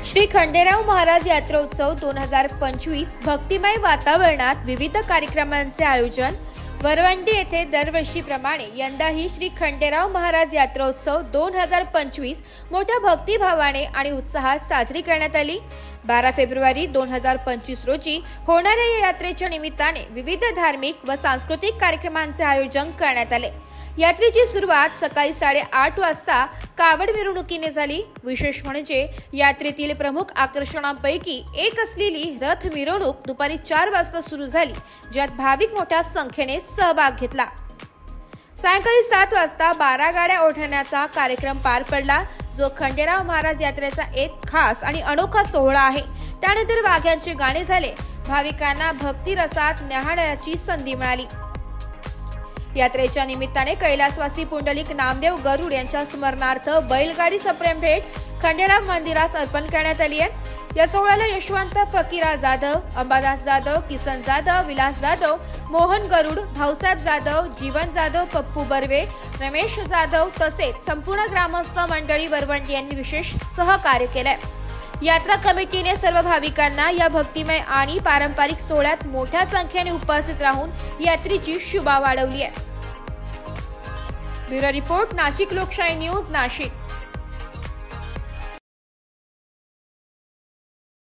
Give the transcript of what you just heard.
श्री खंडेराव महाराज यात्रोत्सव 2025 भक्तिमय वातावरणात विविध कार्यक्रमांचे आयोजन वरवंटी येथे दरवर्षीप्रमाणे यंदाही श्री खंडेराव महाराज यात्रोत्सव 2025 मोठ्या भक्तिभावाने आणि उत्साहात साजरी करण्यात आली। 12 फेब्रुवारी 2025 रोजी होणाऱ्या या यात्रेच्या निमित्ताने विविध धार्मिक व सांस्कृतिक कार्यक्रमांचे आयोजन करण्यात आले। यात्रेची सुरुवात सकाळी 8:30 वाजता कावड मिरवणुकीने झाली। विशेष म्हणजे यात्रेतील प्रमुख आकर्षणांपैकी एक असलेली रथ मिरवणूक दुपारी 4 वाजता सुरू झाली, ज्यात भाविक मोठ्या संख्येने सहभाग घेतला। सायंकाळी 7 वाजता 12 गाड्या ओढण्याचा कार्यक्रम पार पडला, जो खंडेराव महाराज यात्रेचा एक खास आणि अनोखा सोहळा आहे। त्यानंतर वाघ्यांचे गाणे झाले। भाविकांना भक्ती रसात न्याहाळण्याची संधी मिळाली। यात्रेच्या निमित्ताने कैलासवासी पुंडलिक नामदेव गरुड यांच्या स्मरणार्थ बैलगाडी सप्रेम भेट खंडेराव मंदिरास अर्पण करण्यात आली आहे। या सोहळ्याला यशवंत फकीरा जाधव, अंबादास जाधव, किसन जाधव, विलास जाधव, मोहन गरुड, भाऊसाहेब जाधव, जीवन जाधव, पप्पू बर्वे, रमेश जाधव तसेच संपूर्ण ग्रामस्थ मंडळी वरवंटी यांनी विशेष सहकार्य केले। यात्रा कमिटीने सर्व भाविकांना या भक्तिमय आणि पारंपरिक सोहळ्यात मोठ्या संख्येने उपस्थित राहून यात्रेची शोभा वाढवली आहे। ब्युरो रिपोर्ट, नाशिक लोकशाही न्यूज, नाशिक।